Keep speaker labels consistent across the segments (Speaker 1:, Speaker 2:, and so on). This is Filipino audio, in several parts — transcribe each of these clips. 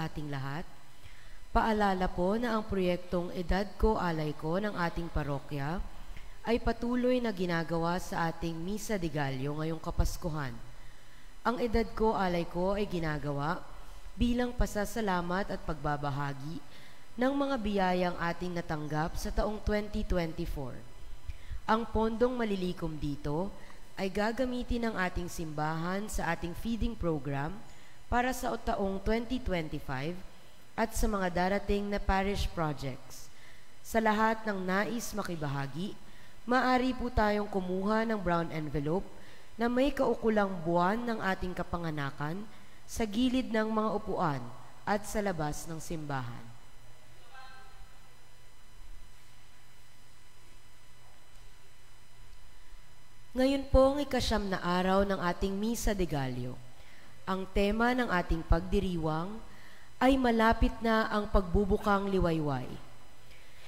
Speaker 1: ating lahat. Paalala po na ang proyektong Edad Ko, Alay Ko ng ating parokya ay patuloy na ginagawa sa ating Misa de Gallo ngayong Kapaskuhan. Ang Edad Ko, Alay Ko ay ginagawa bilang pasasalamat at pagbabahagi ng mga biyayang ating natanggap sa taong 2024. Ang pondong malilikom dito ay gagamitin ng ating simbahan sa ating feeding program para sa taong 2025 at sa mga darating na parish projects. Sa lahat ng nais makibahagi, maaari po tayong kumuha ng brown envelope na may kaukulang buwan ng ating kapanganakan sa gilid ng mga upuan at sa labas ng simbahan. Ngayon pong ikasyam na araw ng ating Misa de Gallo. Ang tema ng ating pagdiriwang ay malapit na ang pagbubukang liwayway.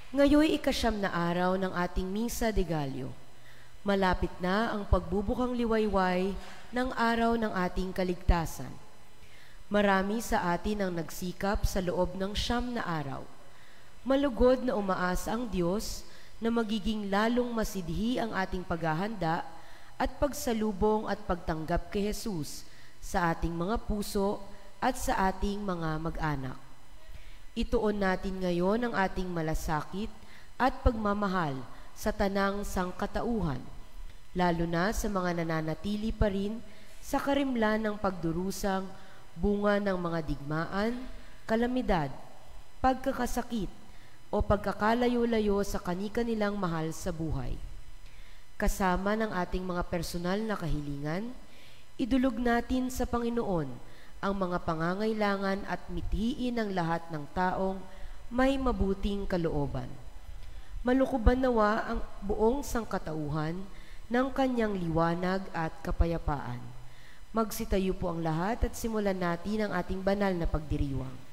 Speaker 1: Ngayoy ikasyam na araw ng ating Misa de Gallo. Malapit na ang pagbubukang liwayway ng araw ng ating kaligtasan. Marami sa atin ang nagsikap sa loob ng 9 na araw. Malugod na umaasa ang Diyos na magiging lalong masidhi ang ating paghahanda at pagsalubong at pagtanggap kay Jesus sa ating mga puso at sa ating mga mag-anak. Ituon natin ngayon ang ating malasakit at pagmamahal sa tanang sangkatauhan, lalo na sa mga nananatili pa rin sa karimlan ng pagdurusang bunga ng mga digmaan, kalamidad, pagkakasakit o pagkakalayo-layo sa kani-kanilang mahal sa buhay. Kasama ng ating mga personal na kahilingan, idulog natin sa Panginoon ang mga pangangailangan at mithiin ng lahat ng taong may mabuting kalooban. Malukuban nawa ang buong sangkatauhan ng kanyang liwanag at kapayapaan. Magsitayo po ang lahat at simulan natin ang ating banal na pagdiriwang.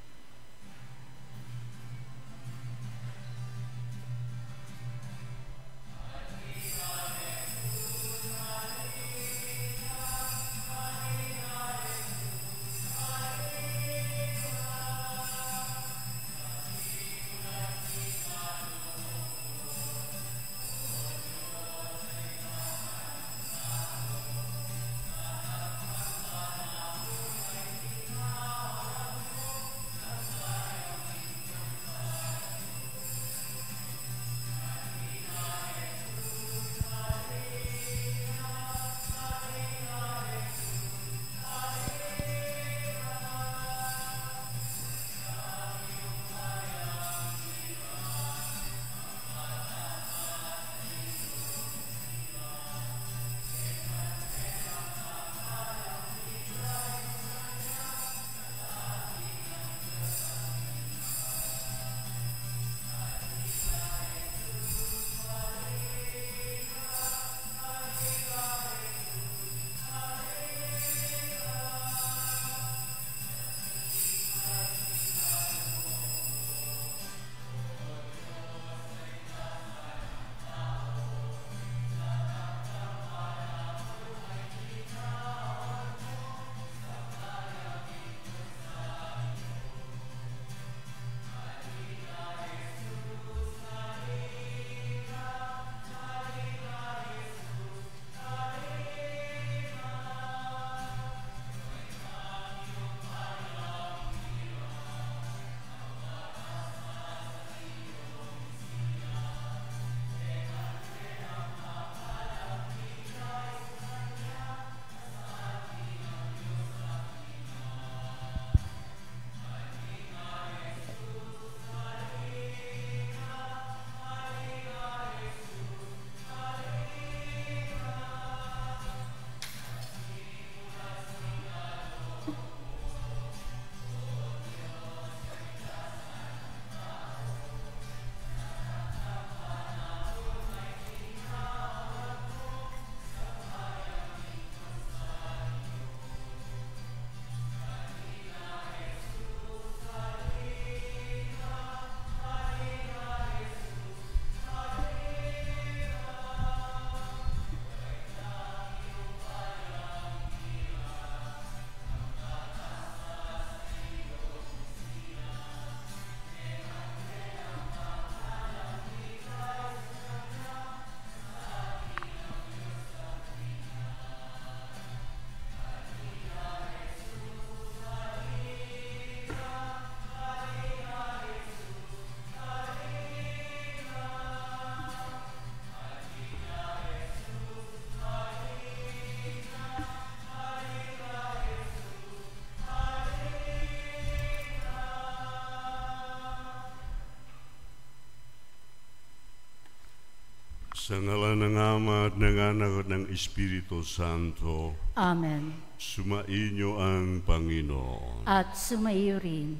Speaker 2: Sa ngalan ng Ama at ng Anak at ng Espiritu Santo.
Speaker 3: Amen.
Speaker 2: Sumainyo ang Panginoon.
Speaker 3: At sumaiyo rin.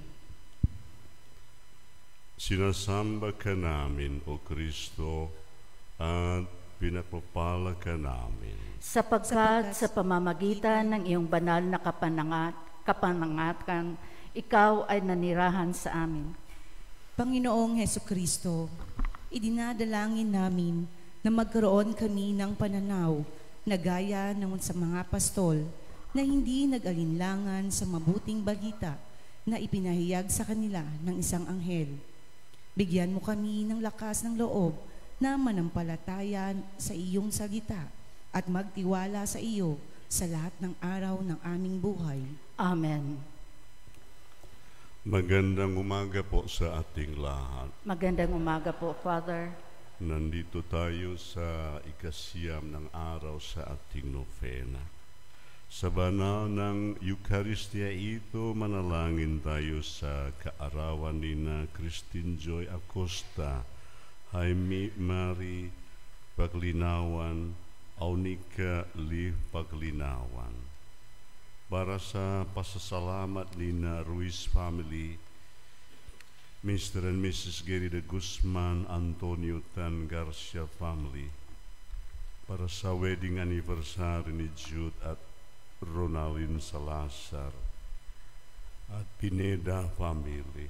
Speaker 2: Sinasamba ka namin, O Kristo, at pinagpapala ka namin.
Speaker 3: Sapagkat sa pamamagitan ng iyong banal na kapanangatan, ikaw ay nanirahan sa amin.
Speaker 4: Panginoong Heso Kristo, idinadalangin namin na magkaroon kami ng pananaw na gaya ng sa mga pastol na hindi nag-alinlangan sa mabuting balita na ipinahayag sa kanila ng isang anghel. Bigyan mo kami ng lakas ng loob na manampalatayan sa iyong salita at magtiwala sa iyo sa lahat ng araw ng aming buhay.
Speaker 3: Amen.
Speaker 2: Magandang umaga po sa ating lahat.
Speaker 3: Magandang umaga po, Father.
Speaker 2: Nandito tayo sa ikasiyam ng araw sa ating novena. Sa banal ng Eucharistia ito, manalangin tayo sa kaarawan ni na Christine Joy Acosta, Jaime Mari Paglinawan, Aunica Lee Paglinawan. Para sa pasasalamat ni na Ruiz family, Mr. and Mrs. Gary de Guzman, Antonio Tan Garcia family, para sa wedding anniversary ni Jude at Ronaldin Salazar at Pineda family,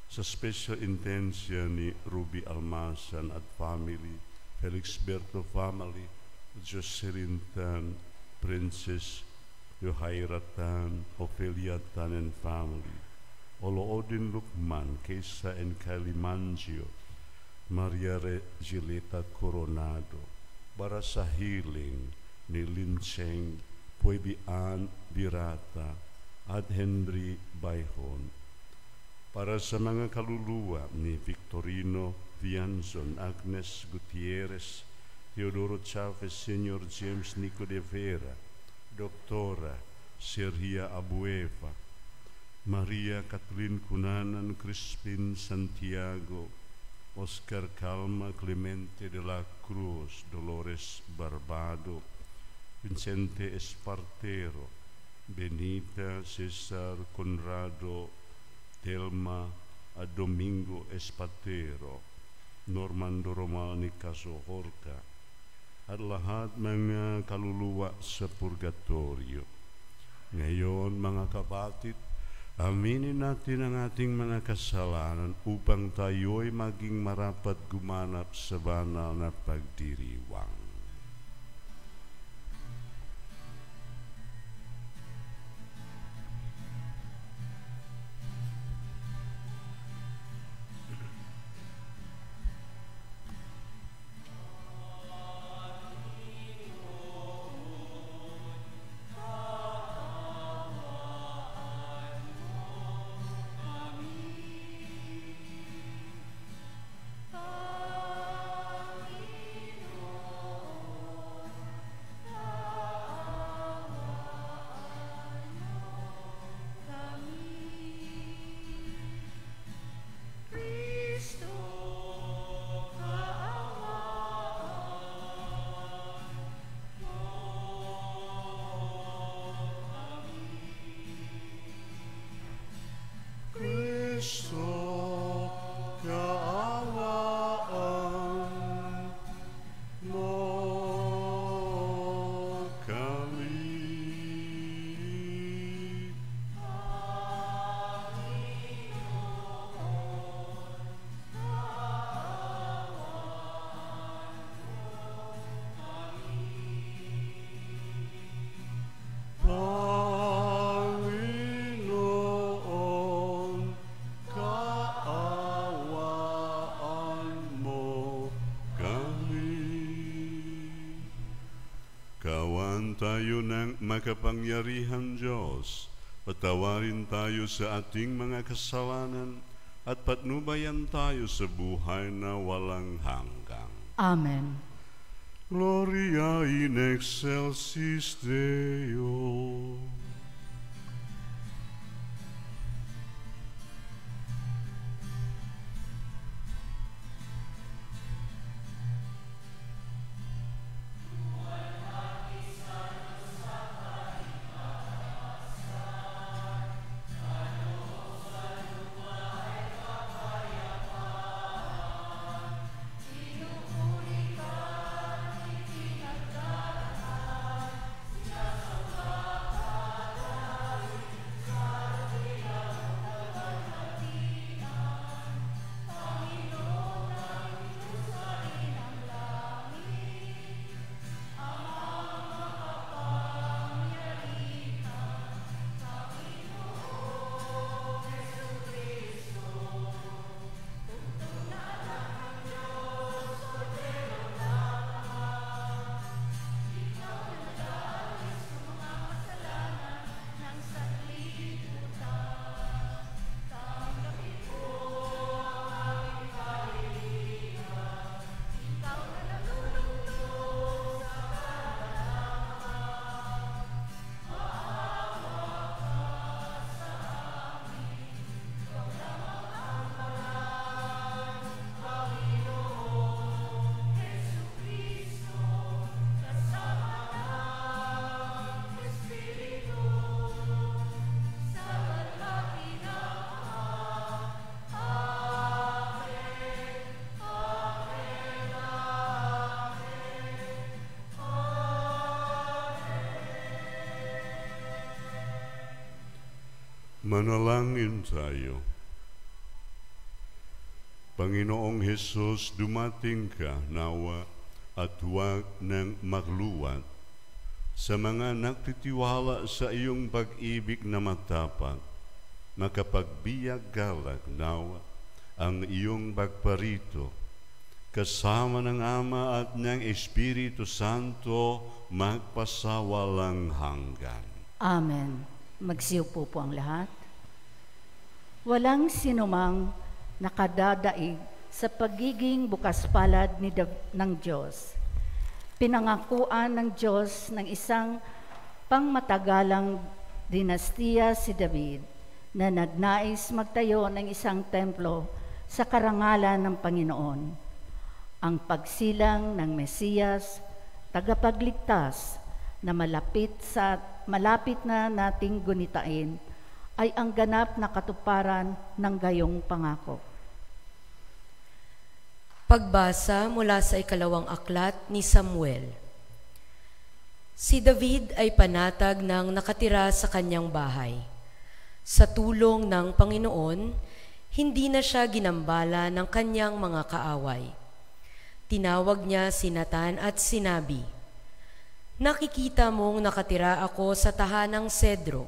Speaker 2: sa special intention ni Ruby Almasan at family, Felix Berto family, Jocelyn Tan, Princess Yohaira Tan, Ophelia Tan and family, Oloodin Lukman, Kesa and Kylie Mangio, Maria Regilita Coronado, para sa healing ni Lincheng Puebian Birata at Henry Baihon, para sa mga kaluluwa ni Victorino Vianzon, Agnes Gutierrez, Teodoro Chavez Sr., James Nico de Vera, Doktora Sergia Abueva, Maria Kathleen Cunanan, Crispin Santiago, Oscar Calma, Clemente de la Cruz, Dolores Barbado, Vicente Espartero, Benita Cesar Conrado, Telma at Domingo Espatero, Normando Romani Casohorca, at lahat mga kaluluwa sa purgatorio. Ngayon, mga kapatid, aminin natin ang ating mga kasalanan upang tayo'y maging marapat gumanap sa banal na pagdiriwang. Kawan tayo ng makapangyarihan Diyos, patawarin tayo sa ating mga kasalanan at patnubayan tayo sa buhay na walang hanggang.
Speaker 3: Amen.
Speaker 2: Gloria in excelsis Deo. Manalangin tayo. Panginoong Hesus, dumating ka nawa at huwag nang magluwat sa mga nagtitiwala sa iyong pag-ibig na matapat. Makapagbiyag galak nawa ang iyong pagparito kasama ng Ama at ng Espiritu Santo magpasawalang hanggan.
Speaker 3: Amen. Magsiupo po ang lahat. Walang sinumang nakadadaig sa pagiging bukas palad ng Diyos. Pinangakuan ng Diyos ng isang pangmatagalang dinastiya si David na nagnais magtayo ng isang templo sa karangalan ng Panginoon. Ang pagsilang ng Mesiyas, tagapagligtas na malapit na nating gunitain ay ang ganap na katuparan ng gayong pangako.
Speaker 1: Pagbasa mula sa ikalawang aklat ni Samuel. Si David ay panatag ng nakatira sa kanyang bahay. Sa tulong ng Panginoon, hindi na siya ginambala ng kanyang mga kaaway. Tinawag niya si Natan at sinabi, "Nakikita mong nakatira ako sa tahanang sedro,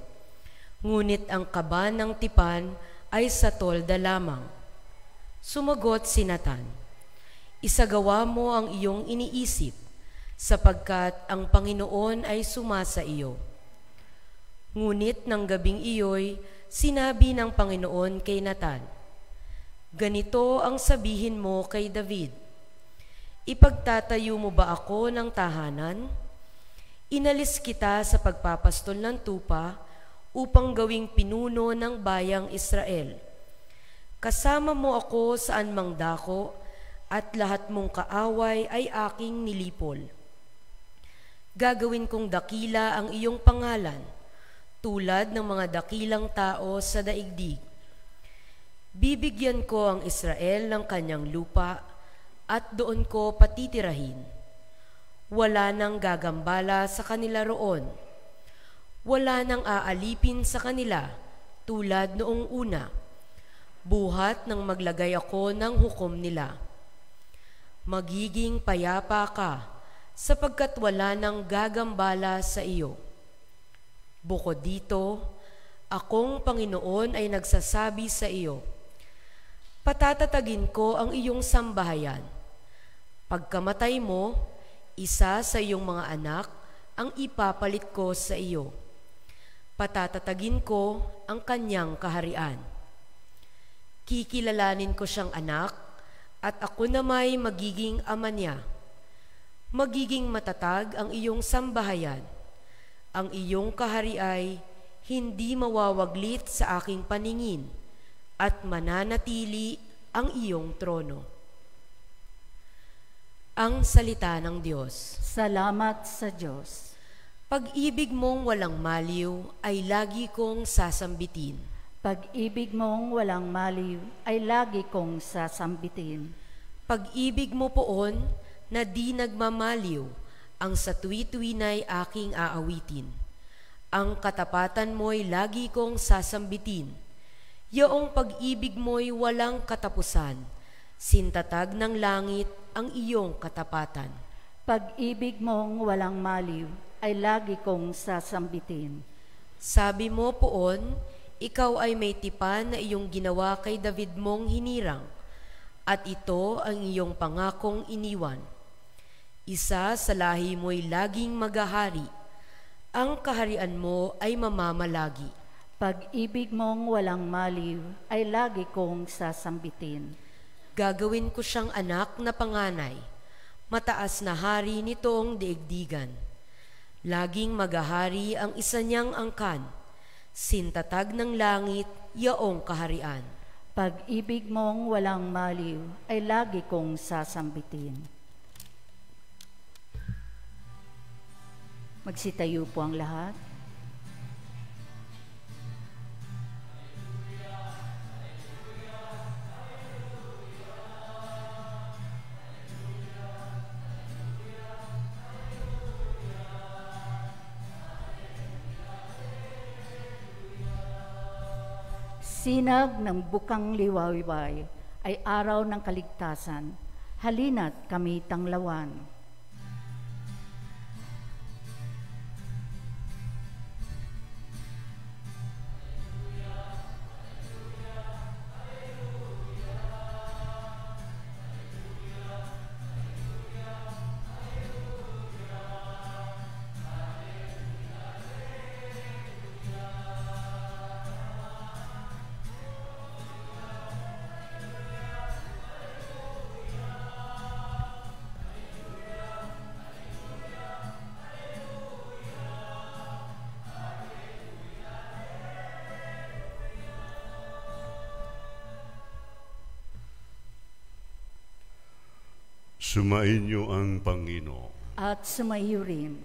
Speaker 1: ngunit ang kaban ng tipan ay sa tolda lamang." Sumagot si Natan, "Isagawa mo ang iyong iniisip, sapagkat ang Panginoon ay sumasa iyo." Ngunit ng gabing iyo'y sinabi ng Panginoon kay Natan, "Ganito ang sabihin mo kay David, ipagtatayo mo ba ako ng tahanan? Inalis kita sa pagpapastol ng tupa upang gawing pinuno ng bayang Israel. Kasama mo ako sa anumang dako at lahat mong kaaway ay aking nilipol. Gagawin kong dakila ang iyong pangalan, tulad ng mga dakilang tao sa daigdig. Bibigyan ko ang Israel ng kanyang lupa at doon ko patitirahin. Wala nang gagambala sa kanila roon. Wala nang aalipin sa kanila tulad noong una, buhat nang maglagay ako ng hukom nila. Magiging payapa ka sapagkat wala nang gagambala sa iyo. Bukod dito, akong Panginoon ay nagsasabi sa iyo, patatatagin ko ang iyong sambahayan. Pagkamatay mo, isa sa iyong mga anak ang ipapalit ko sa iyo. Patatatagin ko ang kanyang kaharian. Kikilalanin ko siyang anak at ako na may magiging ama niya. Magiging matatag ang iyong sambahayan. Ang iyong kahariay hindi mawawaglit sa aking paningin at mananatili ang iyong trono." Ang salita ng Diyos.
Speaker 3: Salamat sa Diyos.
Speaker 1: Pag-ibig mong walang maliw ay lagi kong sasambitin.
Speaker 3: Pag-ibig mong walang maliw ay lagi kong sasambitin.
Speaker 1: Pag-ibig mo poon na di nagmamaliw, ang sa tuwi-tuwina'y aking aawitin. Ang katapatan mo'y lagi kong sasambitin. Yaong pag-ibig mo'y walang katapusan. Sintatag ng langit ang iyong katapatan.
Speaker 3: Pag-ibig mong walang maliw ay lagi kong sasambitin.
Speaker 1: Sabi mo poon, ikaw ay may tipan na iyong ginawa kay David mong hinirang, at ito ang iyong pangakong iniwan. Isa sa lahi mo'y laging maghahari, ang kaharian mo ay mamamalagi.
Speaker 3: Pag-ibig mong walang maliw ay lagi kong sasambitin.
Speaker 1: Gagawin ko siyang anak na panganay, mataas na hari nitong daigdigan. Laging maghahari ang isa niyang angkan, sintatag ng langit yaong kaharian.
Speaker 3: Pag-ibig mong walang maliw ay lagi kong sasambitin. Magsitayo po ang lahat. Sinag ng bukang liwayway ay araw ng kaligtasan. Halina't kami tanglawan.
Speaker 2: Sumainyo ang Panginoon.
Speaker 3: At sumaiyo rin.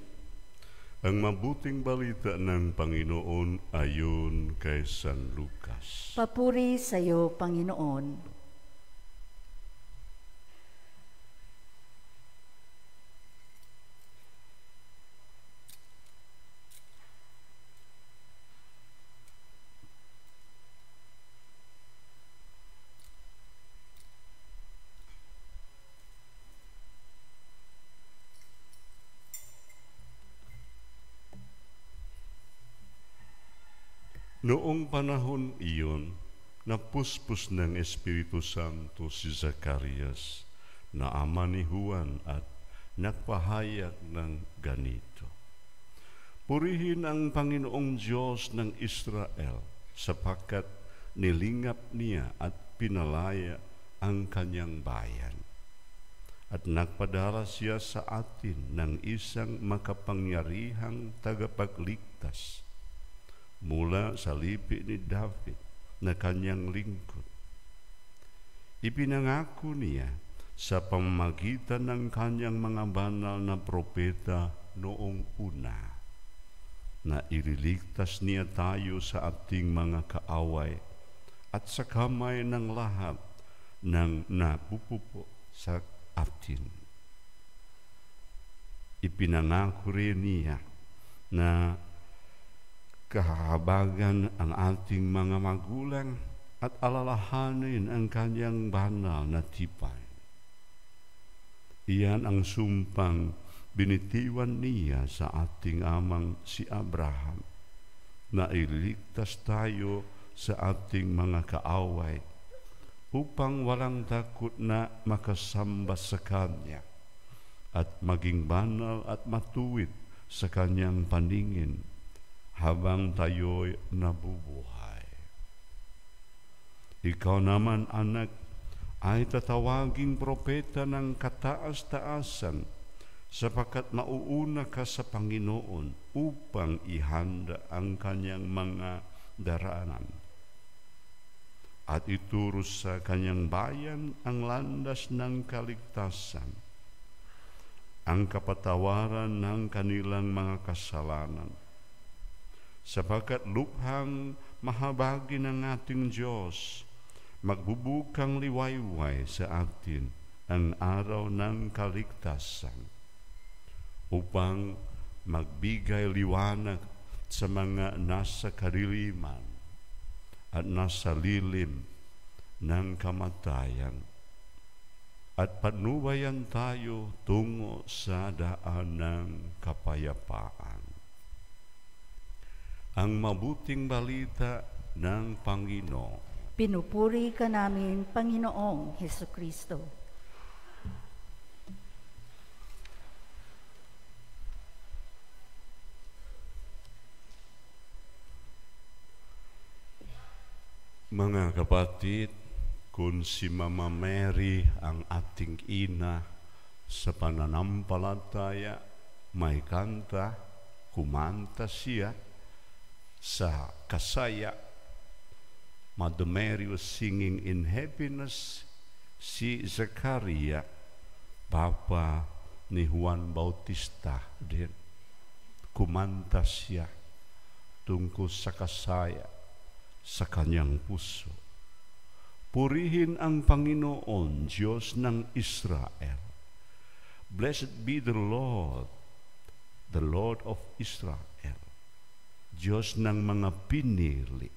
Speaker 2: Ang mabuting balita ng Panginoon ayon kay San Lucas.
Speaker 3: Papuri sa iyo, Panginoon.
Speaker 2: Noong panahon iyon, napuspos ng Espiritu Santo si Zacarias na ama ni Juan at nagpahayag ng ganito. Purihin ang Panginoong Diyos ng Israel sapagkat nilingap niya at pinalaya ang kanyang bayan. At nagpadala siya sa atin ng isang makapangyarihang tagapagligtas mula sa lipi ni David na kanyang lingkod. Ipinangako niya sa pamamagitan ng kanyang mga banal na propeta noong una na ililigtas niya tayo sa ating mga kaaway at sa kamay ng lahat ng napupupo sa atin. Ipinangako rin niya na kahabagan ang ating mga magulang at alalahanin ang kanyang banal na tipan. Iyan ang sumpang binitiwan niya sa ating amang si Abraham na iligtas tayo sa ating mga kaaway upang walang takot na makasamba sa Kanya at maging banal at matuwid sa Kanyang paningin habang tayo'y nabubuhay. Ikaw naman, anak, ay tatawaging propeta ng kataas-taasan sapagkat mauuna ka sa Panginoon upang ihanda ang kanyang mga daraanan at ituro sa kanyang bayan ang landas ng kaligtasan, ang kapatawaran ng kanilang mga kasalanan. Sapagkat lukhang mahabagi ng ating Diyos, magbubukang liwayway sa atin ang araw ng kaligtasan upang magbigay liwanag sa mga nasa kadiliman at nasa lilim ng kamatayan at patnubayan tayo tungo sa daan ng kapayapaan. Ang mabuting balita ng Panginoon.
Speaker 3: Pinupuri ka namin, Panginoong Hesukristo.
Speaker 2: Mga kapatid, kung si Mama Mary ang ating ina sa pananampalataya, may kanta, kumanta siya sa kasaya. Mother Mary was singing in happiness. Si Zakaria, papa ni Juan Bautista din, kumanta siya tungkol sa kasaya sa kanyang puso. Purihin ang Panginoon, Diyos ng Israel. Blessed be the Lord of Israel, Diyos ng mga pinili.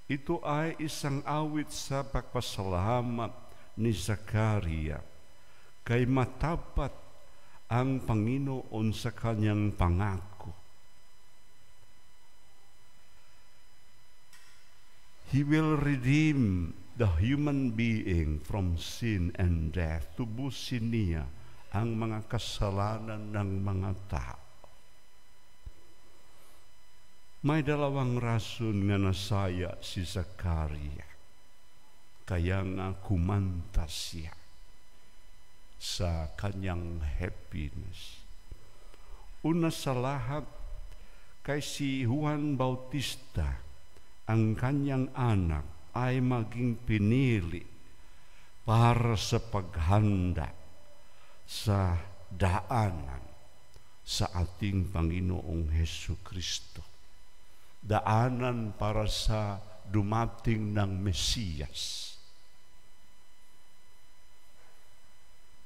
Speaker 2: Ito ay isang awit sa pagpasalamat ni Zakaria, kay matapat ang Panginoon sa kanyang pangako. He will redeem the human being from sin and death. Tubusin niya ang mga kasalanan ng mga tao. May dalawang rason nga nasaya si Zakaria. Kaya nga kumanta siya sa kanyang happiness. Una sa lahat, kay si Juan Bautista, ang kanyang anak, ay maging pinili para sa paghanda sa daanan sa ating Panginoong Hesukristo. Daanan para sa dumating ng Mesiyas.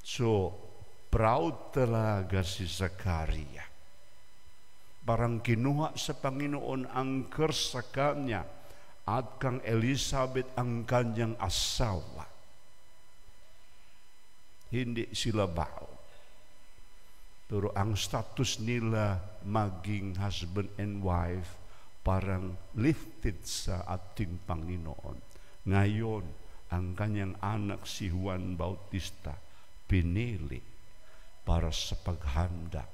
Speaker 2: So, proud talaga si Zakaria. Parang kinuha sa Panginoon ang curse sa kanya at kang Elizabeth ang kanyang asawa. Hindi sila bao. Pero ang status nila maging husband and wife parang lifted sa ating Panginoon. Ngayon, ang kanyang anak si Juan Bautista pinili para sa paghanda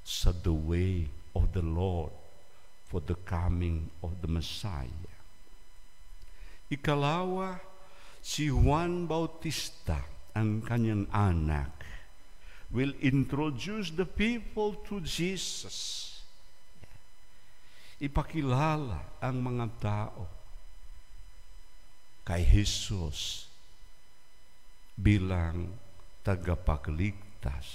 Speaker 2: sa the way of the Lord for the coming of the Messiah. Ikalawa, si Juan Bautista, ang kanyang anak, will introduce the people to Jesus. Ipakilala ang mga tao kay Jesus bilang tagapagligtas.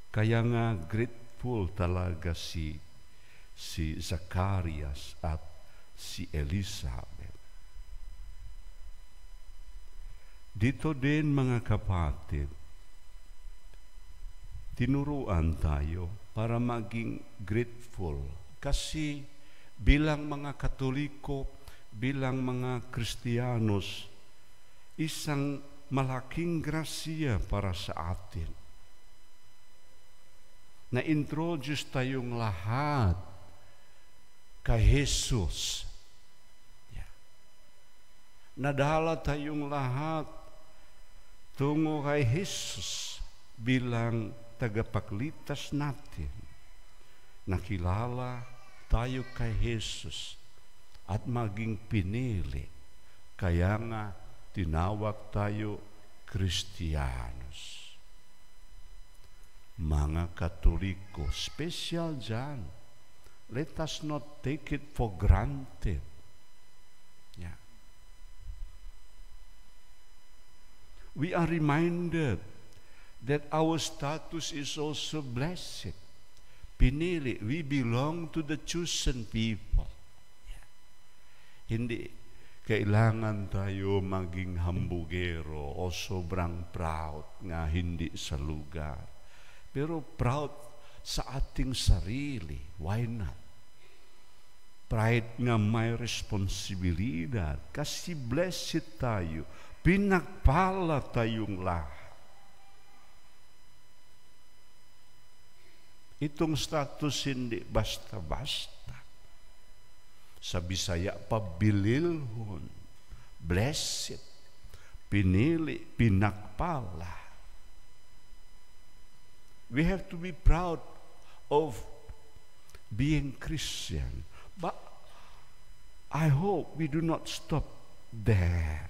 Speaker 2: Kaya nga grateful talaga si Zacarias at si Elizabeth. Dito din mga kapatid, tinuruan tayo para maging grateful. Kasi bilang mga Katoliko, bilang mga Kristiyanos, isang malaking grasya para sa atin. Na-introduce tayong lahat kay Jesus. Nadala tayong lahat tungo kay Jesus bilang tagapagligtas natin. Nakilala tayo kay Jesus at maging pinili. Kaya nga tinawag tayo Kristiyanos. Mga Katoliko, special dyan. Let us not take it for granted. Yeah. We are reminded that our status is also blessed. Pinili, we belong to the chosen people. Yeah. Hindi kailangan tayo maging hambugero o sobrang proud nga hindi sa lugar. Pero proud sa ating sarili. Why not? Pride nga may responsibilidad. Kasi blessed tayo. Pinagpala tayong lahat. Itong status hindi basta-basta. Sa Bisaya, pabililhon, blessed, pinili, pinagpala. We have to be proud of being Christian. But I hope we do not stop there.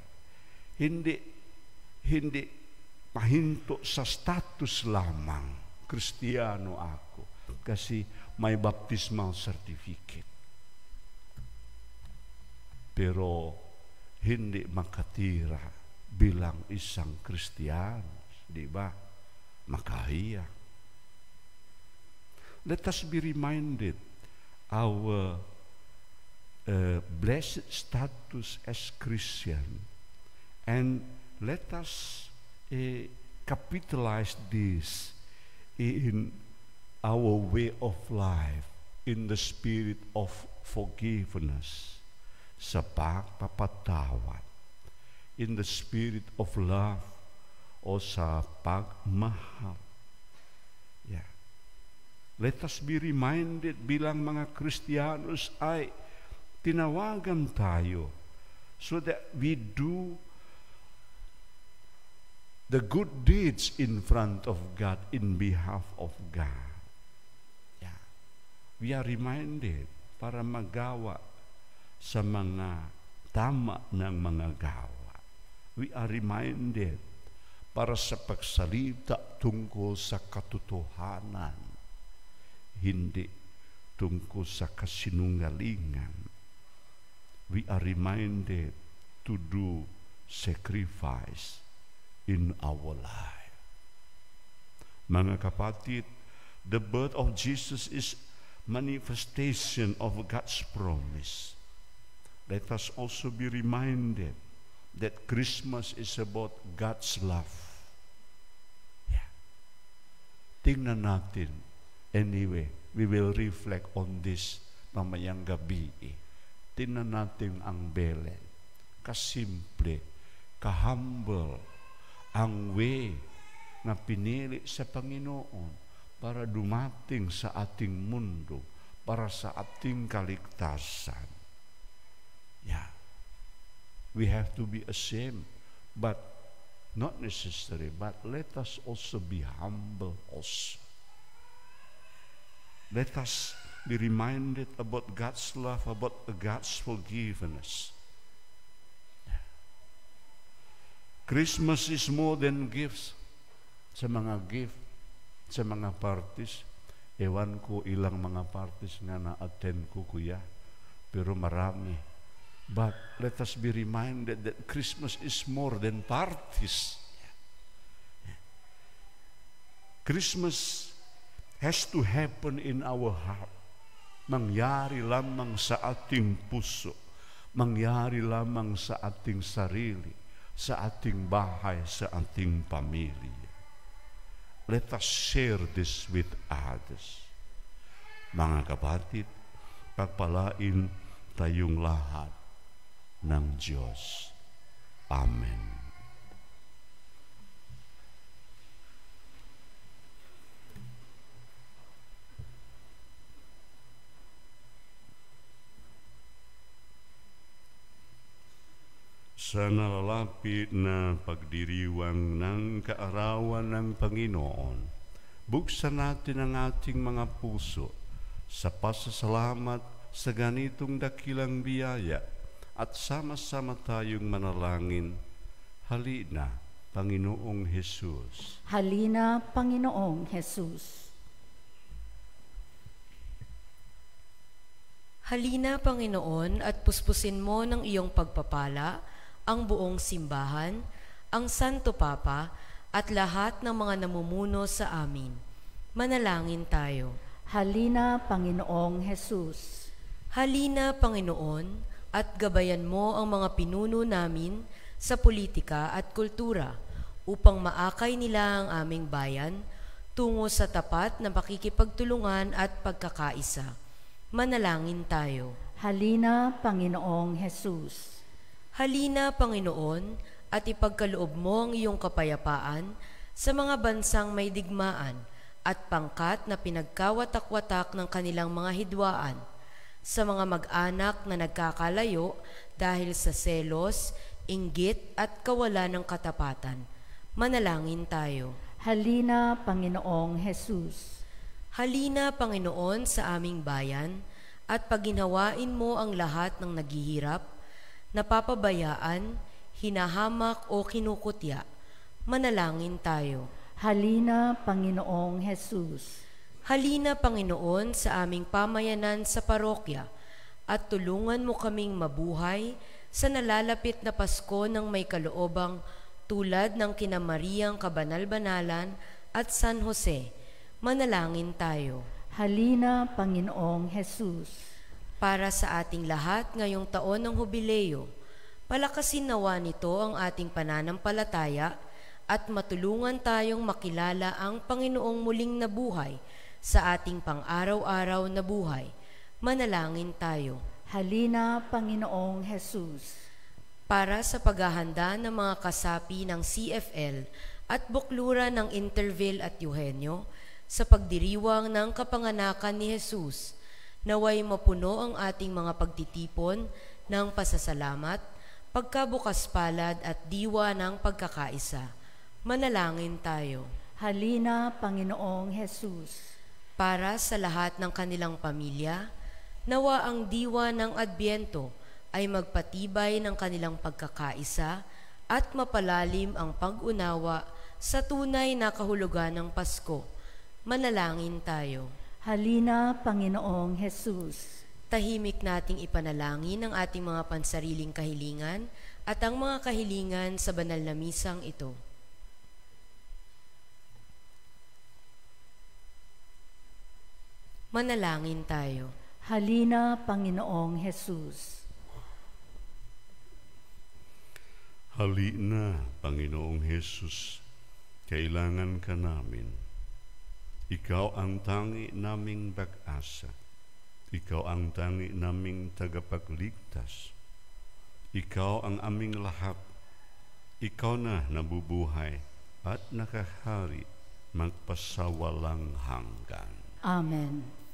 Speaker 2: Hindi mahinto sa status lamang. Kristiyano ako. Kasi may baptismal certificate. Pero hindi makatira bilang isang Kristiyano. Di ba? Makahiya. Let us be reminded our blessed status as Christian, and let us capitalize this in our way of life, in the spirit of forgiveness. sa pagpapatawad, in the spirit of love, o sa pagmahal. Yeah. Let us be reminded bilang mga Kristiyanos ay tinawagan tayo so that we do the good deeds in front of God, in behalf of God. Yeah. We are reminded para magawa sa mga tama ng mga gawa. We are reminded para sa pagsalita tungkol sa katotohanan, hindi tungkol sa kasinungalingan. We are reminded to do sacrifice in our life. Mga kapatid, the birth of Jesus is manifestation of God's promise. Let us also be reminded that Christmas is about God's love. Yeah. Tingnan natin. Anyway, we will reflect on this mamayang gabi. Tingnan natin ang Belen. Kasimple, kahumble, ang way na pinili sa Panginoon para dumating sa ating mundo, para sa ating kaligtasan. Yeah. We have to be ashamed, but not necessary, but let us also be humble also. Let us be reminded about God's love, about God's forgiveness. Christmas is more than gifts. Sa mga gift, sa mga parties, ewan ko ilang mga parties nga na-attend ko, kuya, pero marami. But let us be reminded that Christmas is more than parties. Christmas has to happen in our heart. Mangyari lamang sa ating puso. Mangyari lamang sa ating sarili, sa ating bahay, sa ating pamilya. Let us share this with others. Mga kapatid, pagpalain tayong lahat ng Diyos. Amen. Sa nalalapit na pagdiriwang ng kaarawan ng Panginoon, buksan natin ang ating mga puso sa pasasalamat sa ganitong dakilang biyaya at sama-sama tayong manalangin. Halina, Panginoong Jesus.
Speaker 3: Halina, Panginoong Jesus.
Speaker 1: Halina, Panginoon, at puspusin mo ng iyong pagpapala ang buong simbahan, ang Santo Papa, at lahat ng mga namumuno sa amin. Manalangin tayo.
Speaker 3: Halina, Panginoong Jesus.
Speaker 1: Halina, Panginoon, at gabayan mo ang mga pinuno namin sa politika at kultura upang maakay nila ang aming bayan tungo sa tapat na pakikipagtulungan at pagkakaisa. Manalangin tayo.
Speaker 3: Halina, Panginoong Jesus.
Speaker 1: Halina, Panginoon, at ipagkaloob mo ang iyong kapayapaan sa mga bansang may digmaan at pangkat na pinagkawatak-watak ng kanilang mga hidwaan, sa mga mag-anak na nagkakalayo dahil sa selos, inggit at kawalan ng katapatan. Manalangin tayo.
Speaker 3: Halina, Panginoong Jesus.
Speaker 1: Halina, Panginoon, sa aming bayan at paginhawain mo ang lahat ng naghihirap, napapabayaan, hinahamak o kinukutya. Manalangin tayo.
Speaker 3: Halina, Panginoong Jesus.
Speaker 1: Halina, Panginoon, sa aming pamayanan sa parokya at tulungan mo kaming mabuhay sa nalalapit na Pasko ng may kaloobang tulad ng kina Mariang Kabanal-Banalan at San Jose. Manalangin tayo.
Speaker 3: Halina, Panginoong Jesus.
Speaker 1: Para sa ating lahat ngayong taon ng Hubileo, palakasin nawa nito ang ating pananampalataya at matulungan tayong makilala ang Panginoong muling nabuhay sa ating pang-araw-araw na buhay. Manalangin tayo.
Speaker 3: Halina, Panginoong Jesus.
Speaker 1: Para sa paghahanda ng mga kasapi ng CFL at bukluran ng Interville at Eugenio, sa pagdiriwang ng kapanganakan ni Jesus, naway mapuno ang ating mga pagtitipon ng pasasalamat, pagkabukas palad at diwa ng pagkakaisa. Manalangin tayo.
Speaker 3: Halina, Panginoong Jesus.
Speaker 1: Para sa lahat ng kanilang pamilya, nawa ang diwa ng Adbyento ay magpatibay ng kanilang pagkakaisa at mapalalim ang pag-unawa sa tunay na kahulugan ng Pasko. Manalangin tayo.
Speaker 3: Halina, Panginoong Jesus.
Speaker 1: Tahimik nating ipanalangin ang ating mga pansariling kahilingan at ang mga kahilingan sa banal na misang ito. Manalangin tayo.
Speaker 3: Halina, Panginoong Jesus.
Speaker 2: Halina, Panginoong Jesus, kailangan ka namin. Ikaw ang tangi naming pag-asa. Ikaw ang tangi naming tagapagligtas. Ikaw ang aming lahat. Ikaw na nabubuhay at nakahari magpasawalang hanggan.
Speaker 3: Amen.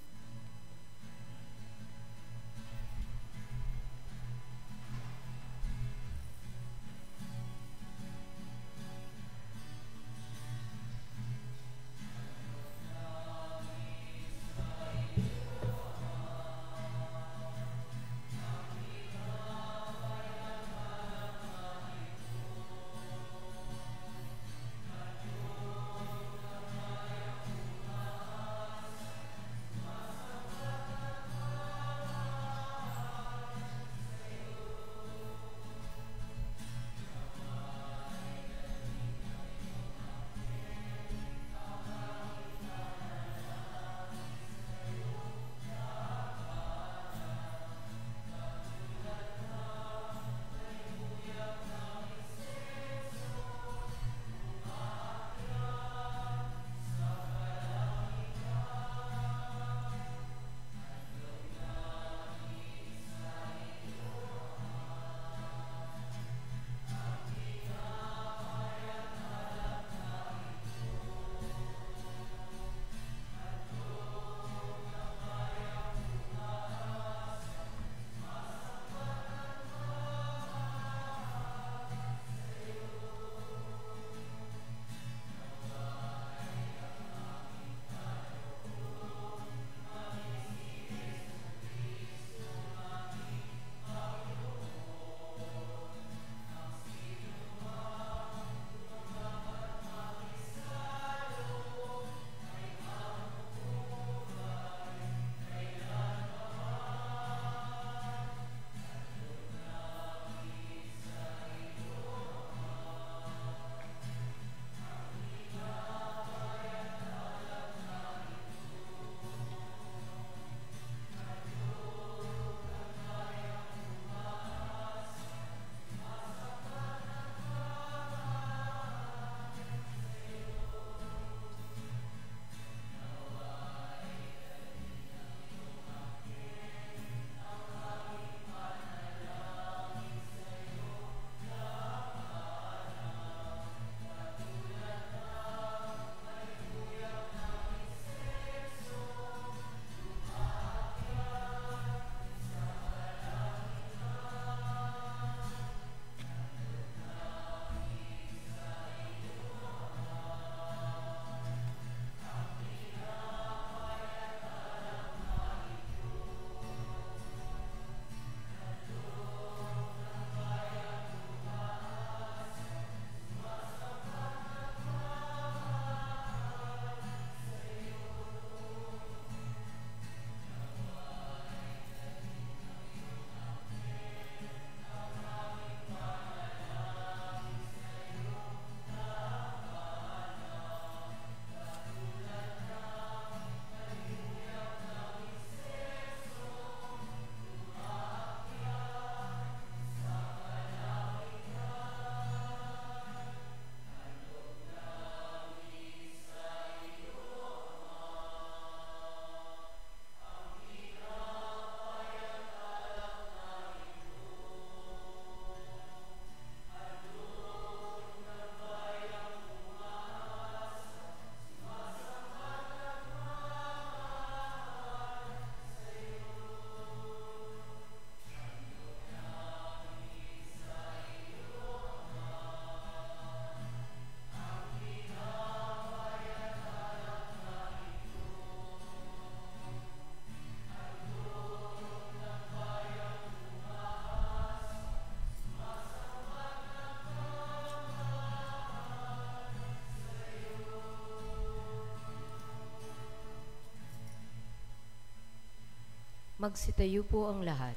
Speaker 1: Magsitayo po ang lahat.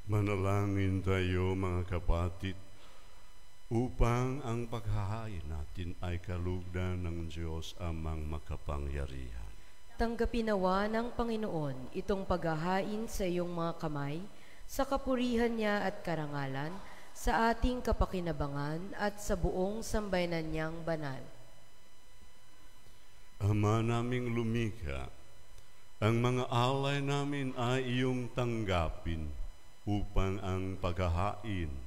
Speaker 2: Manalangin tayo mga kapatid upang ang paghahain natin ay kalugdan ng Diyos amang makapangyarihan.
Speaker 1: Tanggapin nawa ng Panginoon itong paghahain sa iyong mga kamay, sa kapurihan niya at karangalan, sa ating kapakinabangan at sa buong sambayanan niyang banal.
Speaker 2: Ama naming lumikha, ang mga alay namin ay iyong tanggapin upang ang paghahain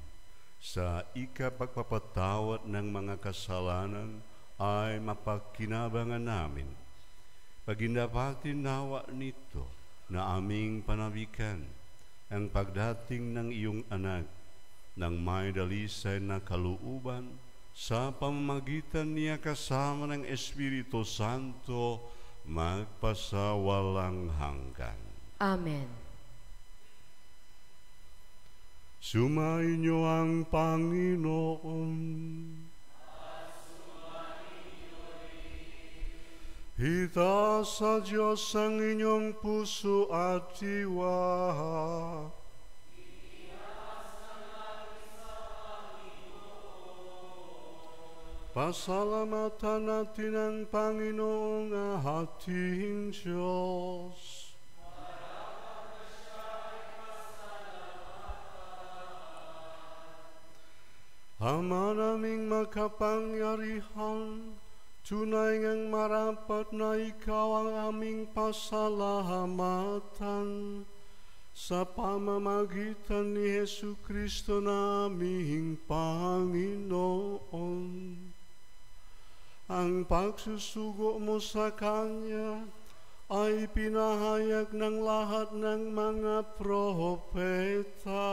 Speaker 2: sa ikapagpapatawad ng mga kasalanan ay mapagkinabangan namin. Paginapatin nawa nito na aming panabikan ang pagdating ng iyong anak ng may dalisay na kalooban sa pamamagitan niya kasama ng Espiritu Santo magpasawalang hanggan.
Speaker 1: Amen.
Speaker 2: Sumainyo ang Panginoon. Hita sa Diyos ang inyong puso at diwa. Pasalamatan natin ang Panginoong ating Diyos. Ama naming makapangyarihan, tunay ngang marapat na ikaw ang aming pasalamatan sa pamamagitan ni Jesu Kristo na aming Panginoon. Ang pagsusugo mo sa Kanya ay pinahayag ng lahat ng mga propeta.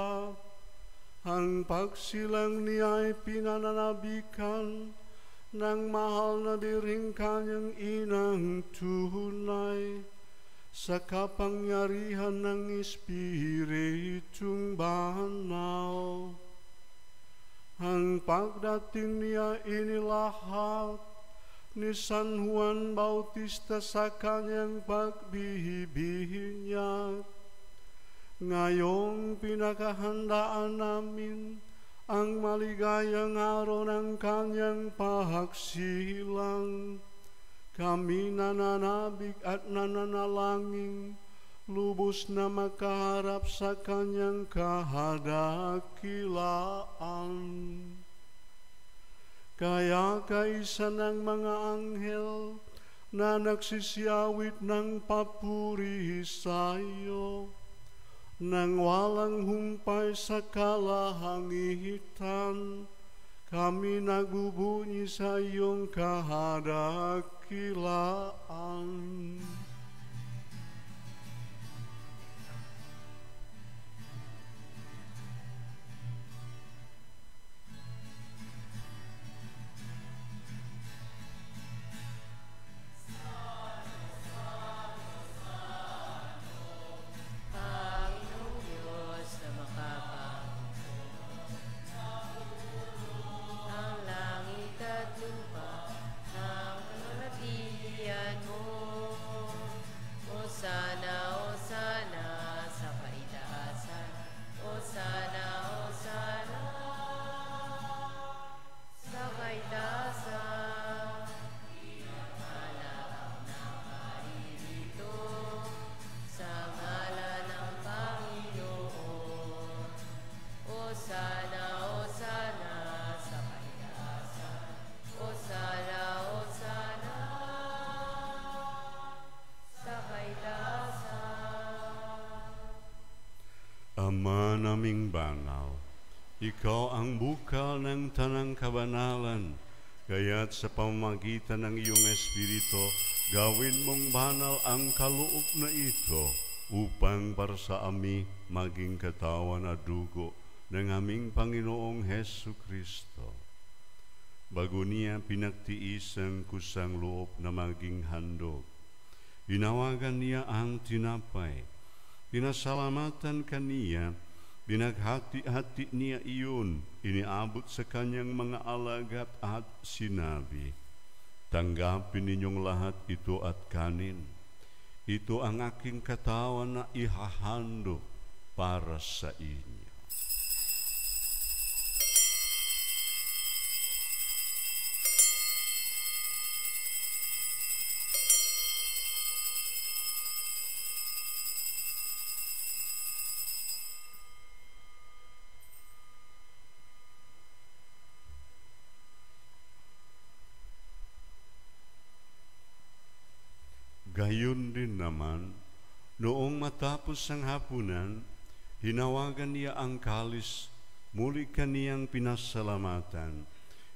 Speaker 2: Ang pagsilang niya ay pinananabikan ng mahal na biring kanyang inang tunay sa kapangyarihan ng Espiritong Banal. Ang pagdating niya inilahat ni San Juan Bautista sa kanyang pagbibihag. Ngayong pinakahandaan namin ang maligayang araw ng kanyang pagsilang. Kami nananabik at nananalangin, lubos na makaharap sa kanyang kahadakilaan. Kaya kaisa ng mga anghel na nagsisiyawit ng papuri sa iyo, nang walang humpay sa kalahangitan, kami nagbubunyi sa iyong kahadakilaan. Ama naming banal, ikaw ang bukal ng tanang kabanalan, kaya't sa pamamagitan ng iyong Espiritu, gawin mong banal ang kaloob na ito, upang para sa ami maging katawan at dugo ng aming Panginoong Hesu Kristo. bago niya pinagtiis ang kusang loob na maging handog. Inawagan niya ang tinapay, pinasalamatan kaniya, binaghati-hati niya iyon, iniabot sa kanyang mga alagad at sinabi, "Tanggapin ninyong lahat ito at kanin. Ito ang aking katawan na ihahandog para sa inyo." Gayon din naman, noong matapos ang hapunan, hinawagan niya ang kalis, muli kaniyang pinasalamatan.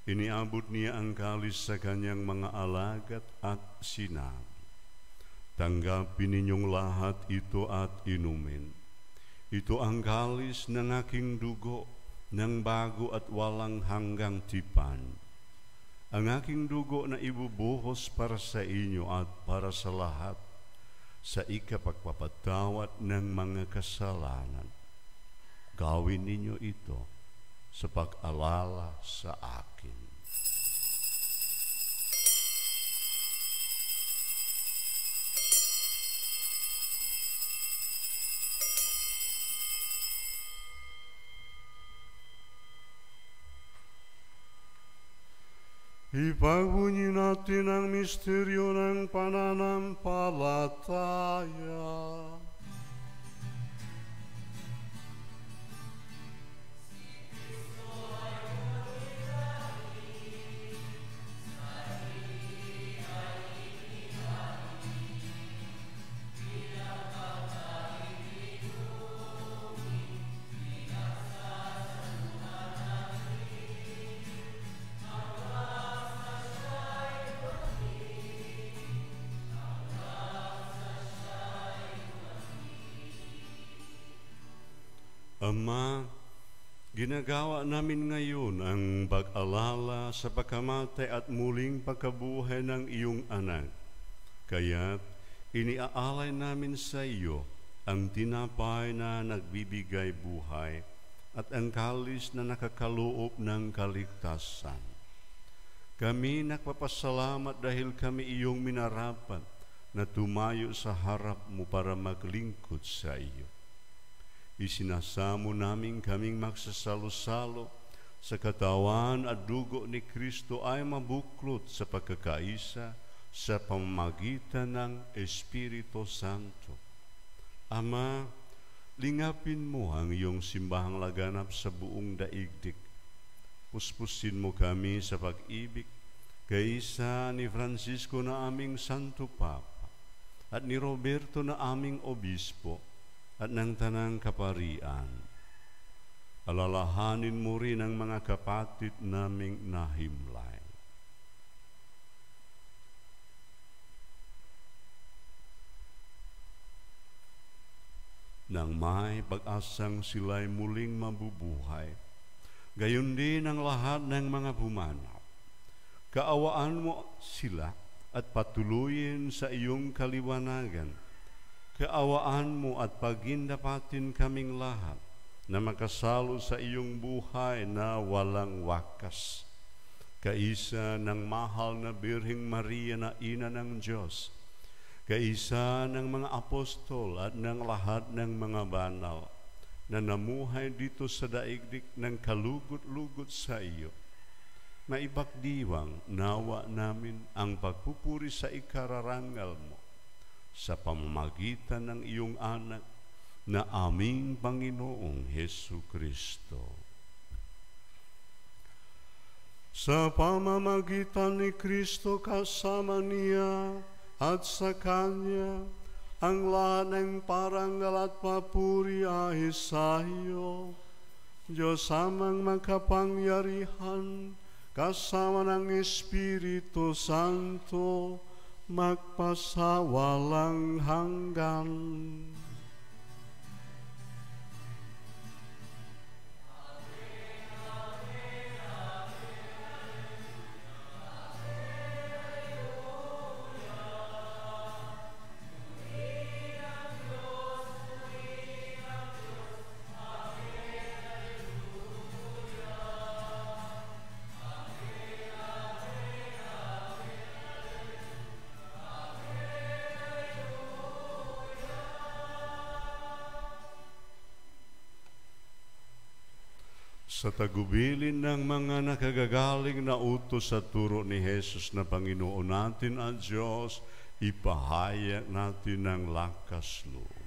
Speaker 2: Iniabot niya ang kalis sa kanyang mga alagad at sinabi, "Tanggapin ninyong lahat ito at inumin. Ito ang kalis ng aking dugo, ng bago at walang hanggang tipan. Ang aking dugo na ibubuhos para sa inyo at para sa lahat sa ikapagpapatawad ng mga kasalanan. Gawin ninyo ito sa pag-alala sa akin." Ipagbunyi natin ang misteryo ng pananampalataya. Ama, ginagawa namin ngayon ang pag-alala sa pagkamatay at muling pagkabuhay ng iyong anak. Kaya't iniaalay namin sa iyo ang tinapay na nagbibigay buhay at ang kalis na nakakaloob ng kaligtasan. Kami nagpapasalamat dahil kami iyong minarapat na tumayo sa harap mo para maglingkod sa iyo. Isinasamo namin kaming magsasalo-salo sa katawan at dugo ni Kristo ay mabuklod sa pagkakaisa sa pamamagitan ng Espiritu Santo. Ama, lingapin mo ang iyong simbahang laganap sa buong daigdig. Puspusin mo kami sa pag-ibig kaisa ni Francisco na aming Santo Papa at ni Roberto na aming Obispo at ng Tanang Kaparian. Alalahanin mo rin ang mga kapatid naming nahimlay. Nang may pag-asang sila'y muling mabubuhay, gayon din ang lahat ng mga bumanap. Kaawaan mo sila at patuloyin sa iyong kaliwanagan. Kaawaan mo at pagindapatin kaming lahat na makasalo sa iyong buhay na walang wakas. Kaisa ng mahal na Birheng Maria na Ina ng Diyos, kaisa ng mga apostol at ng lahat ng mga banal na namuhay dito sa daigdig ng kalugot-lugot sa iyo, maipagdiwang nawa namin ang pagpupuri sa ikararangal mo sa pamamagitan ng iyong anak na aming Panginoong Jesucristo. Sa pamamagitan ni Kristo kasama niya at sa Kanya, ang lahat ng parangal at papuri ay sa iyo, Diyos amang makapangyarihan, kasama ng Espiritu Santo, magpasawalang hanggan. Sa tagubilin ng mga nakagagaling na utos sa turo ni Jesus na Panginoon natin at Diyos, ipahayag natin ang lakas loob.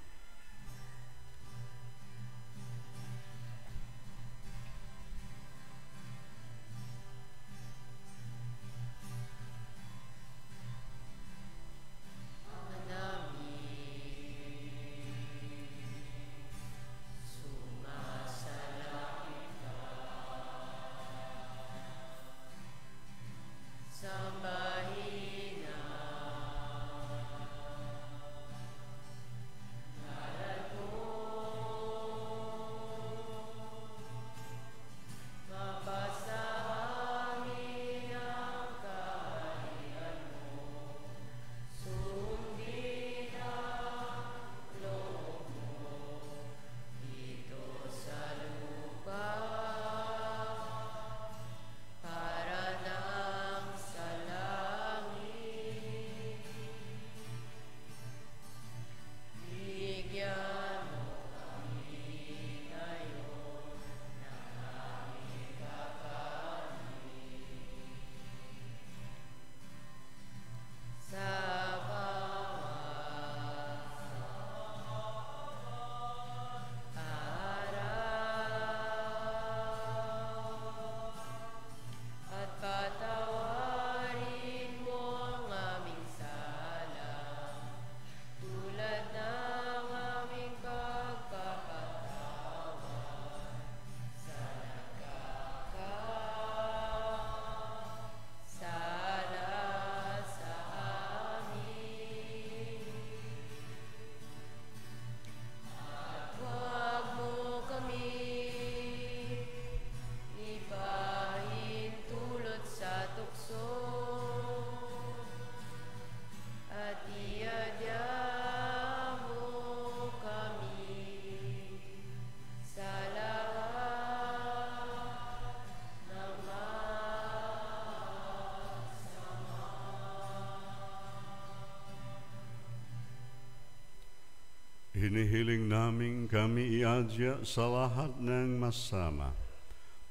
Speaker 2: Hinihiling namin kami iadya sa lahat ng masama.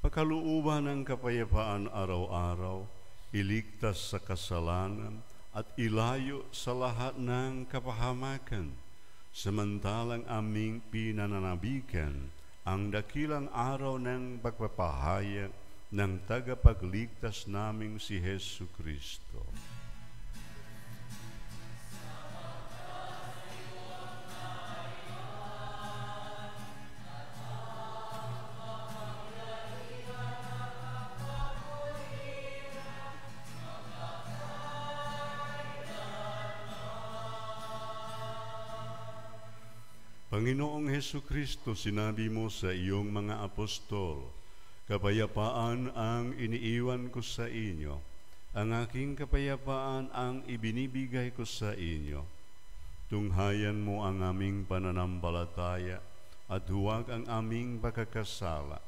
Speaker 2: Pagkalooban ng kapayapaan araw-araw, iligtas sa kasalanan at ilayo sa lahat ng kapahamakan. Samantalang aming pinananabikan ang dakilang araw ng pagpapahayag ng tagapagligtas naming si Hesu Kristo. Panginoong Hesu Kristo, sinabi mo sa iyong mga apostol, kapayapaan ang iniiwan ko sa inyo, ang aking kapayapaan ang ibinibigay ko sa inyo. Tunghayan mo ang aming pananampalataya at huwag ang aming pagkakasala.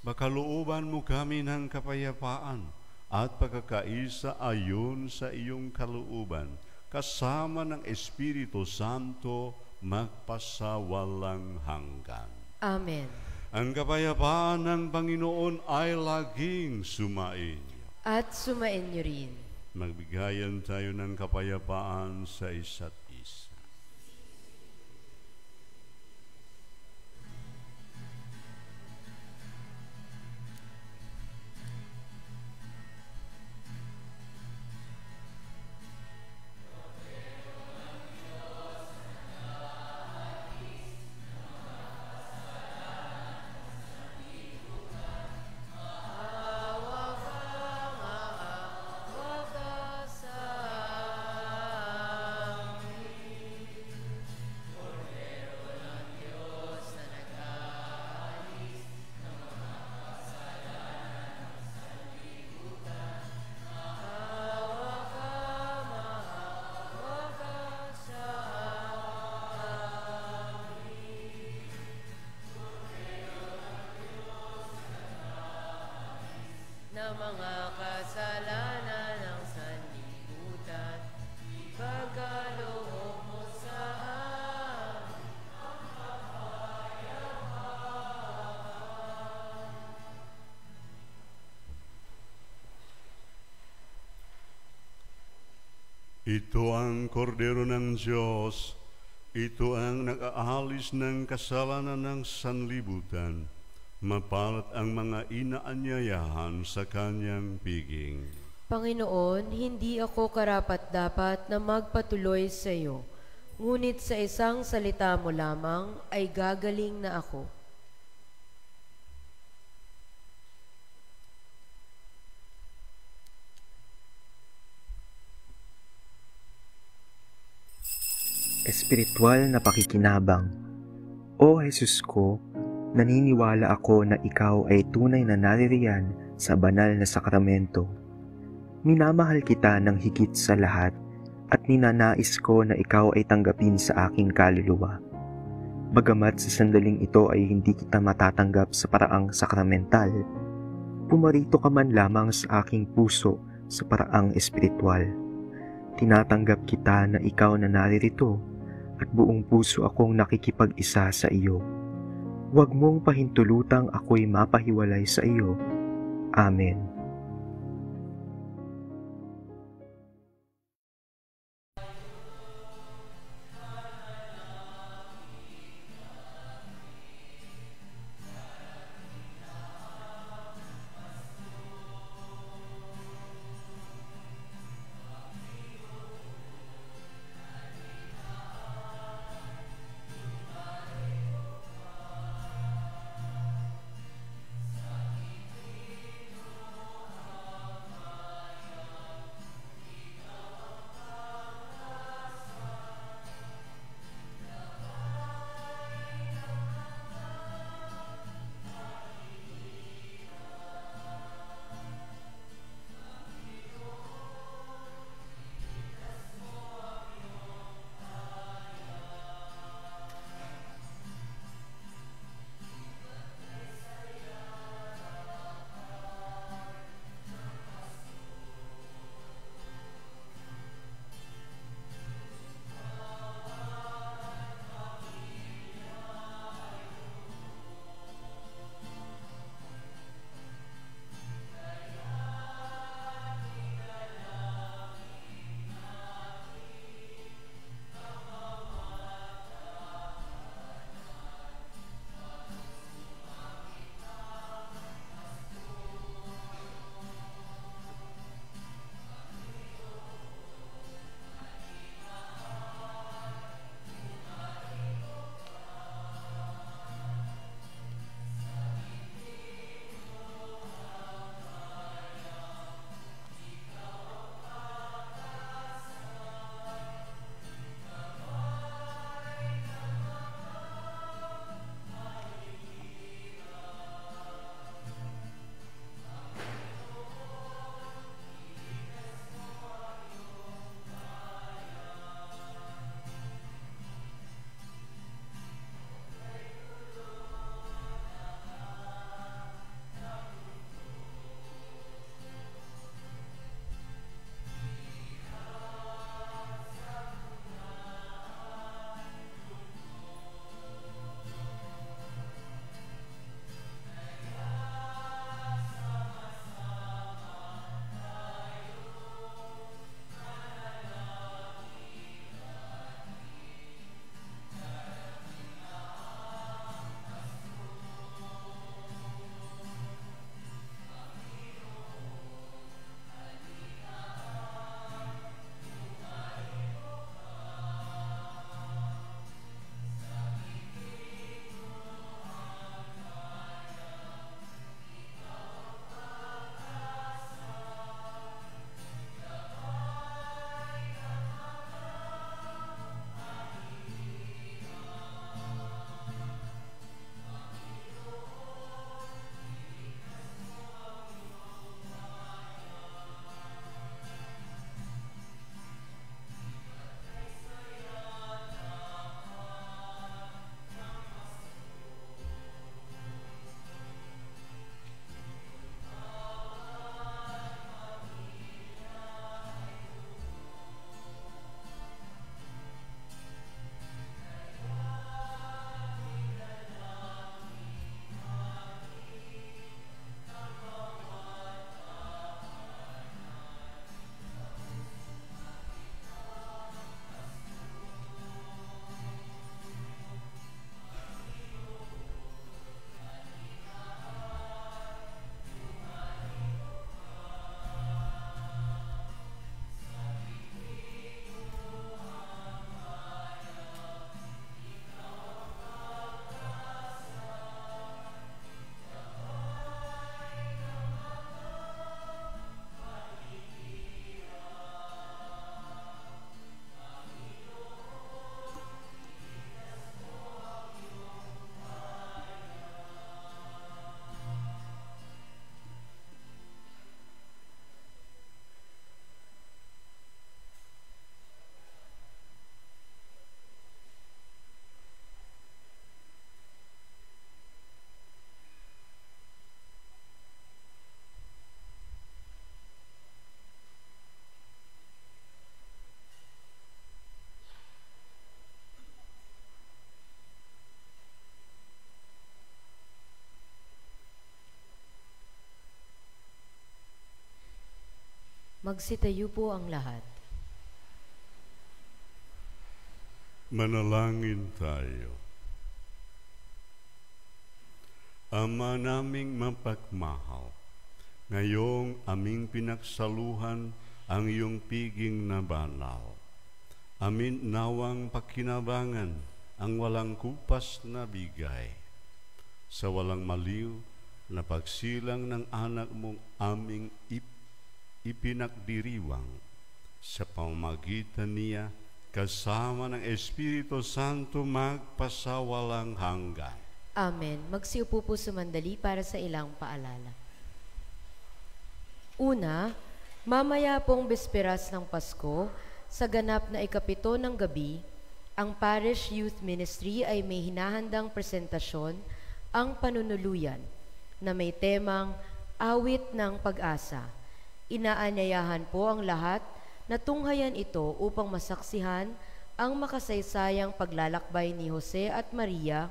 Speaker 2: Bakalooban mo kami ng kapayapaan at pagkakaisa ayon sa iyong kalooban, kasama ng Espiritu Santo, magpasawalang hanggan.
Speaker 1: Amen.
Speaker 2: Ang kapayapaan ng Panginoon ay laging sumainyo.
Speaker 1: At sumainyo rin.
Speaker 2: Magbigayan tayo ng kapayapaan sa isa't isa.
Speaker 1: Na mga kasalanan ng sanlibutan, ipagkaloob mo sa amin.
Speaker 2: Ito ang kordero ng Diyos. Ito ang nag-aalis ng kasalanan ng sanlibutan. Mapalad ang mga inaanyayahan sa kanyang piging.
Speaker 1: Panginoon, hindi ako karapat-dapat na magpatuloy sa iyo, ngunit sa isang salita mo lamang ay gagaling na ako.
Speaker 5: Espiritual na pakikinabang. O Jesus ko, naniniwala ako na ikaw ay tunay na naririyan sa banal na sakramento. Minamahal kita ng higit sa lahat at ninanais ko na ikaw ay tanggapin sa aking kaluluwa. Bagamat sa sandaling ito ay hindi kita matatanggap sa paraang sakramental, pumarito ka man lamang sa aking puso sa paraang espiritual. Tinatanggap kita na ikaw na naririto at buong puso akong nakikipag-isa sa iyo. Huwag mong pahintulutang ako'y mapahiwalay sa iyo. Amen.
Speaker 1: Magsitayo po ang lahat.
Speaker 2: Manalangin tayo. Ama naming mapagmahal, ngayong aming pinagsaluhan ang iyong piging na banal. Amin nawang pakinabangan ang walang kupas na bigay. Sa walang maliw na pagsilang ng anak mong aming ipinagdiriwang, sa pamamagitan niya kasama ng Espiritu Santo magpasawalang hanggan.
Speaker 1: Amen. Magsiupo po sumandali para sa ilang paalala. Una, mamaya pong bisperas ng Pasko, sa ganap na ikapito ng gabi, ang Parish Youth Ministry ay may hinahandang presentasyon, ang panunuluyan, na may temang Awit ng Pag-asa. Inaanyayahan po ang lahat na tunghayan ito upang masaksihan ang makasaysayang paglalakbay ni Jose at Maria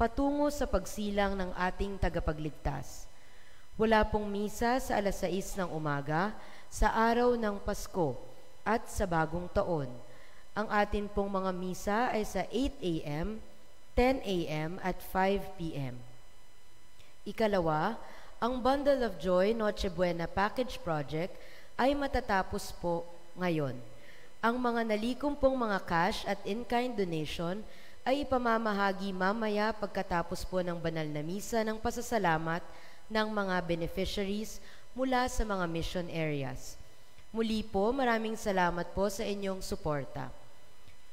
Speaker 1: patungo sa pagsilang ng ating tagapagligtas. Wala pong misa sa 6:00 ng umaga sa araw ng Pasko at sa bagong taon. Ang atin pong mga misa ay sa 8 a.m., 10 a.m. at 5 p.m. Ikalawa, ang Bundle of Joy Noche Buena Package Project ay matatapos po ngayon. Ang mga nalikom pong mga cash at in-kind donation ay ipamamahagi mamaya pagkatapos po ng banal na misa ng pasasalamat ng mga beneficiaries mula sa mga mission areas. Muli po, maraming salamat po sa inyong suporta.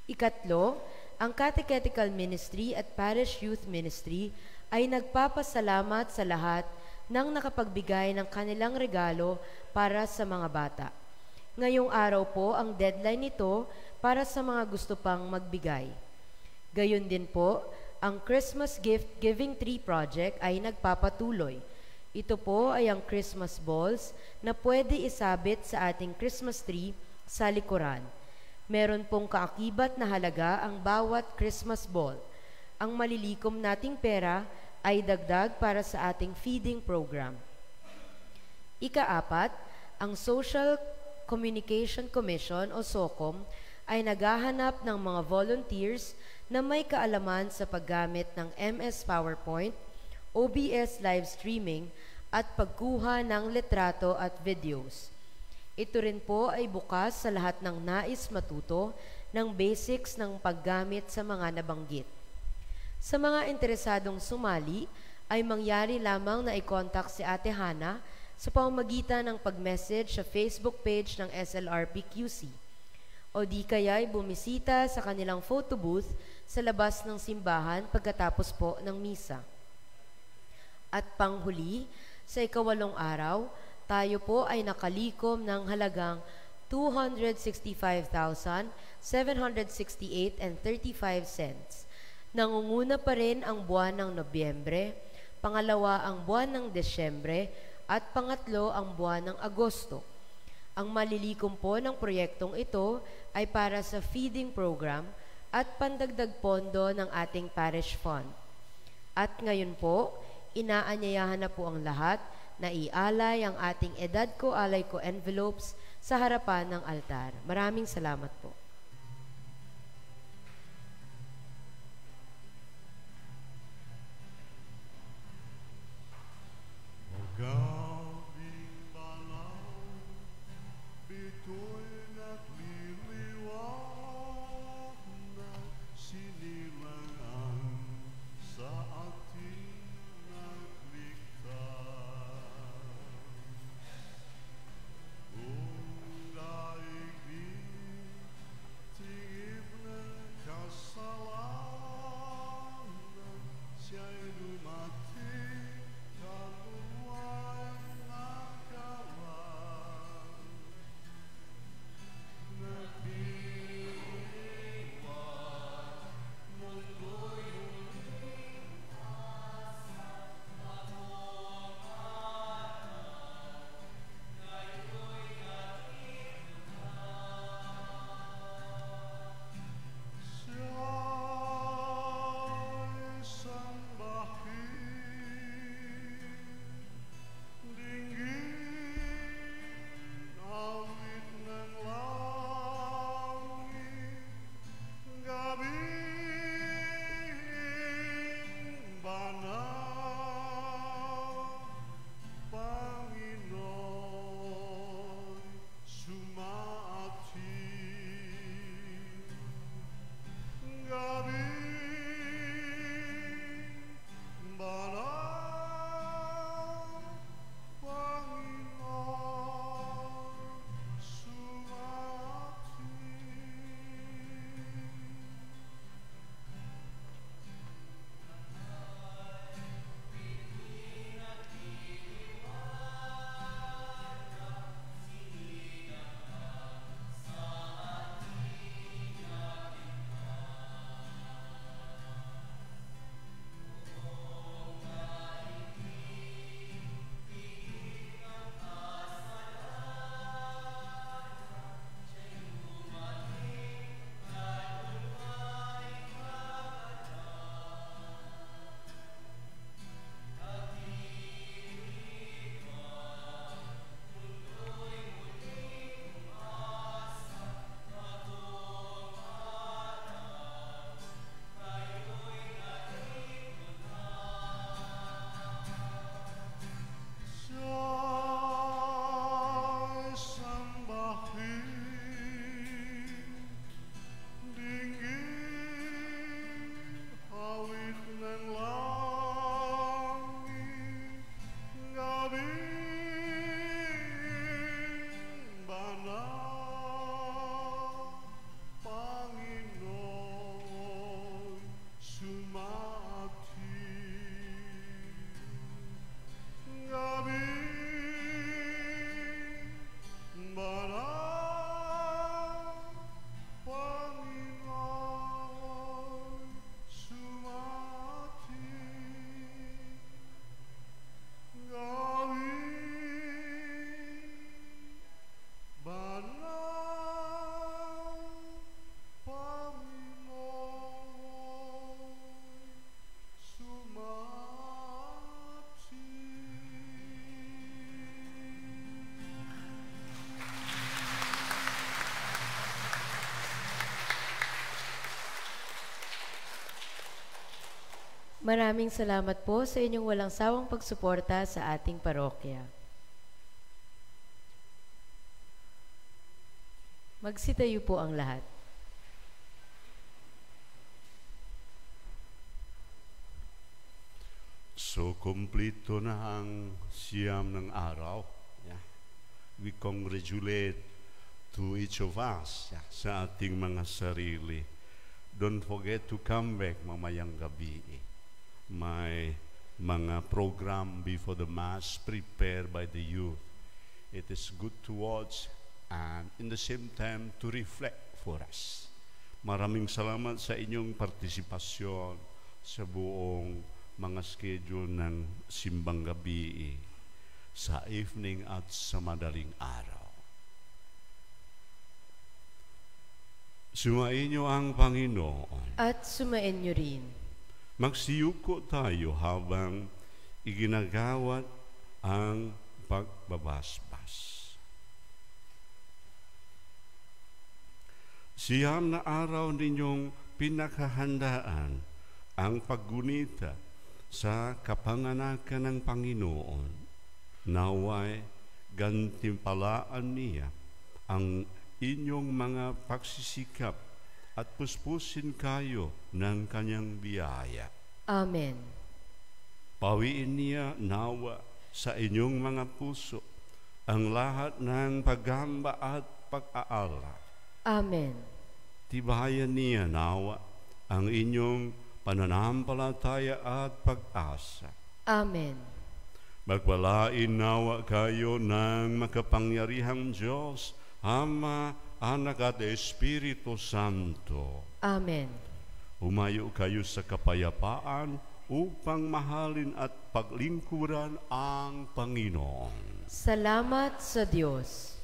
Speaker 1: Ikatlo, ang Catechetical Ministry at Parish Youth Ministry ay nagpapasalamat sa lahat ng nakapagbigay ng kanilang regalo para sa mga bata. Ngayong araw po ang deadline nito para sa mga gusto pang magbigay. Gayon din po, ang Christmas Gift Giving Tree Project ay nagpapatuloy. Ito po ay ang Christmas balls na pwede isabit sa ating Christmas tree sa likuran. Meron pong kaakibat na halaga ang bawat Christmas ball. Ang malilikom nating pera ay dagdag para sa ating feeding program. Ika-4, ang Social Communication Commission o SOCOM ay naghahanap ng mga volunteers na may kaalaman sa paggamit ng MS PowerPoint, OBS live streaming at pagkuha ng litrato at videos. Ito rin po ay bukas sa lahat ng nais matuto ng basics ng paggamit sa mga nabanggit. Sa mga interesadong sumali, ay mangyari lamang na i-contact si Ate Hana sa pamamagitan ng pag-message sa Facebook page ng SLRPQC o di kaya'y bumisita sa kanilang photo booth sa labas ng simbahan pagkatapos po ng misa. At panghuli, sa ika-8 araw, tayo po ay nakalikom ng halagang 265,768.35. Nangunguna pa rin ang buwan ng Nobyembre, pangalawa ang buwan ng Desyembre, at pangatlo ang buwan ng Agosto. Ang malilikom po ng proyektong ito ay para sa feeding program at pandagdag pondo ng ating parish fund. At ngayon po, inaanyayahan na po ang lahat na ialay ang ating Edad Ko Alay Ko envelopes sa harapan ng altar. Maraming salamat po. Maraming salamat po sa inyong walang sawang pagsuporta sa ating parokya. Magsitayo po ang lahat.
Speaker 2: So, kumpleto na ang siyam ng araw. Yeah. We congratulate to each of us sa ating mga sarili. Don't forget to come back mamayang gabi. May mga program before the Mass prepared by the youth. It is good to watch and in the same time to reflect for us. Maraming salamat sa inyong partisipasyon sa buong mga schedule ng simbang gabi sa evening at sa madaling araw. Sumain niyo ang Panginoon.
Speaker 1: At sumain niyo rin.
Speaker 2: Magsiyuko tayo habang iginagawad ang pagbabasbas. Siyam na araw ninyong pinakahandaan ang paggunita sa kapanganakan ng Panginoon. Naway gantimpalaan niya ang inyong mga pagsisikap at puspusin kayo ng kanyang biyaya.
Speaker 1: Amen.
Speaker 2: Pawiin niya nawa sa inyong mga puso ang lahat ng paghamba at pag-aalala.
Speaker 1: Amen.
Speaker 2: Tibayan niya nawa ang inyong pananampalataya at pag-asa.
Speaker 1: Amen.
Speaker 2: Magpalain nawa kayo ng makapangyarihang Diyos, Ama, Anak at Espiritu Santo.
Speaker 1: Amen.
Speaker 2: Umayo kayo sa kapayapaan upang mahalin at paglingkuran ang Panginoon.
Speaker 1: Salamat sa Diyos.